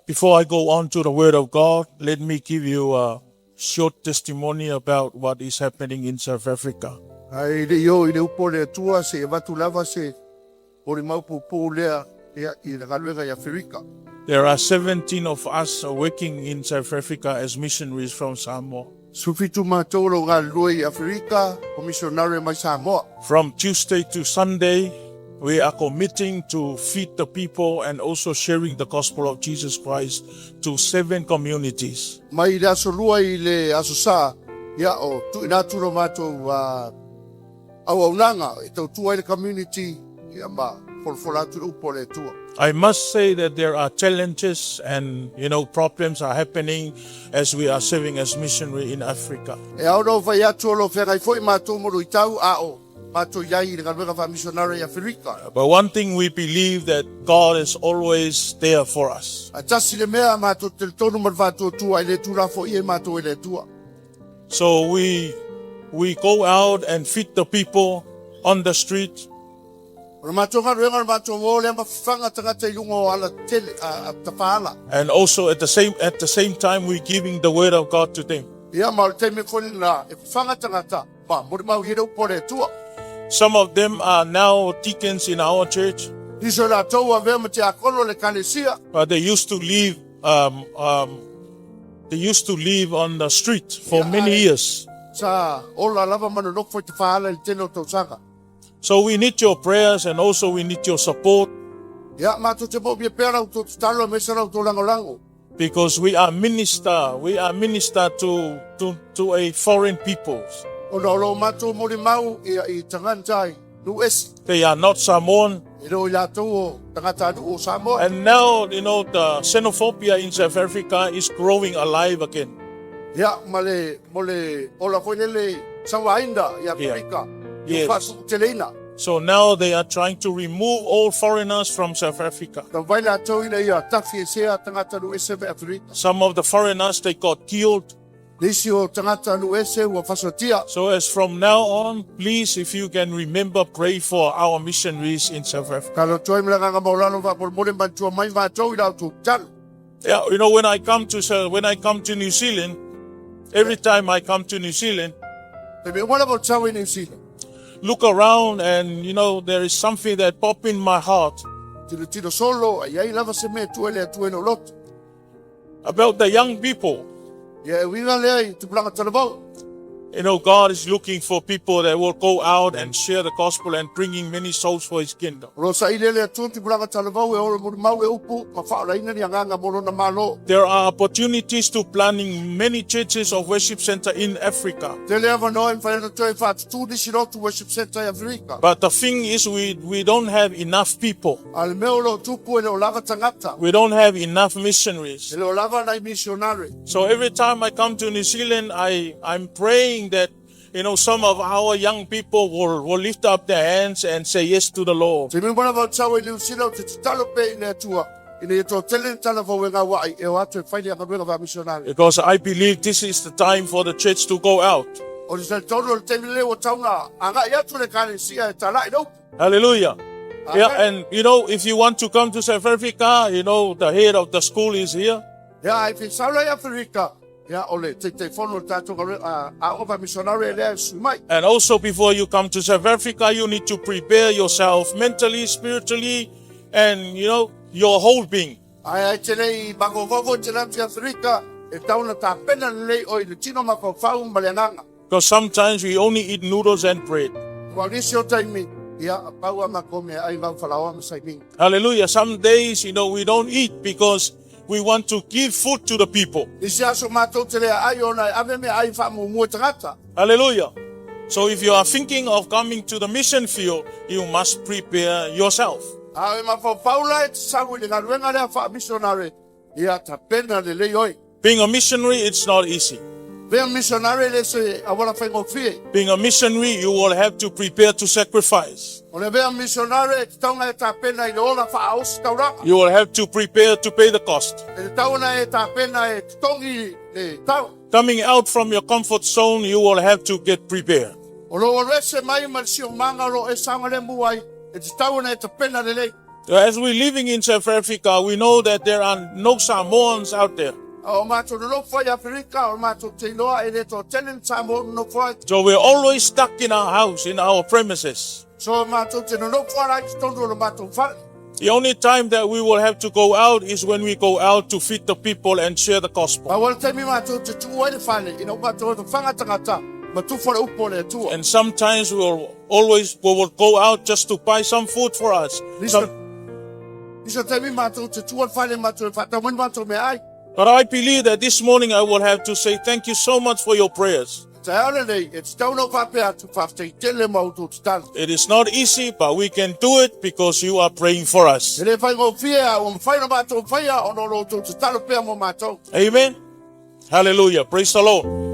Before I go on to the Word of God, let me give you a short testimony about what is happening in South Africa. Ai le yo i le upo le Atua se e watu lava se Molimau pupu lea i le galuega i Aferika. There are 17 of us working in South Africa as missionaries from Samoa. Sufitu mātoro galuega i Aferika, o misionare mai Samoa. From Tuesday to Sunday, we are committing to feed the people and also sharing the gospel of Jesus Christ to 7 communities. Mai le aso lua i le aso sa, ia o tu ina turo mātou Auauna, e tau tua i le community, ia ma folfolatu le upo le tua. I must say that there are challenges and, problems are happening as we are serving as missionary in Africa. E au no vai atu lo whengai foi mātou mo luitau a o mātou iai i le galuega Faamisionare i Aferika. But one thing we believe that God is always there for us. A tasi le mea mātou te tonu ma vātou tua i le tura fo i e mātou i le tua. So we go out and feed the people on the street. And also at the same time we're giving the word of God to them. Some of them are now deacons in our church. But they used to live on the street for many years. So we need your prayers and also we need your support. Because we are minister to a foreign peoples. They are not Samoan. And now, the xenophobia in South Africa is growing alive again. Yes. So now they are trying to remove all foreigners from South Africa. Some of the foreigners, they got killed. So as from now on, please, if you can remember, pray for our missionaries in South Africa. Yeah, when I come to New Zealand, every time I come to New Zealand, look around and, there is something that pops in my heart about the young people. God is looking for people that will go out and share the gospel and bringing many souls for His kingdom. There are opportunities to planning many churches of worship center in Africa. But the thing is, we don't have enough people. We don't have enough missionaries. So every time I come to New Zealand, I'm praying that some of our young people will lift up their hands and say yes to the Lord. Because I believe this is the time for the church to go out. Hallelujah. Yeah, and if you want to come to South Africa, the head of the school is here. And also before you come to South Africa, you need to prepare yourself mentally, spiritually, and your whole being. Because sometimes we only eat noodles and bread. Hallelujah. Some days, we don't eat because we want to give food to the people. Hallelujah. So if you are thinking of coming to the mission field, you must prepare yourself. Being a missionary, it's not easy. Being a missionary, you will have to prepare to sacrifice. You will have to prepare to pay the cost. Coming out from your comfort zone, you will have to get prepared. As we're living in South Africa, we know that there are no Samoans out there. O mātou no foai Aferika, o mātou te noa e reto tenen Samoa no foai. So we're always stuck in our house, in our premises. So mātou te no foai rai tonu no mātou whare. The only time that we will have to go out is when we go out to feed the people and share the gospel. Ma wala te mi mātou te tuwa le whale, ina mātou te whangatangata, ma tufara upo le tua. And sometimes we will go out just to buy some food for us. Nisa te mi mātou te tuwa whale mātou e whatamuni mātou me ai. But I believe that this morning I will have to say thank you so much for your prayers. It is not easy, but we can do it because you are praying for us. Amen. Hallelujah. Praise the Lord.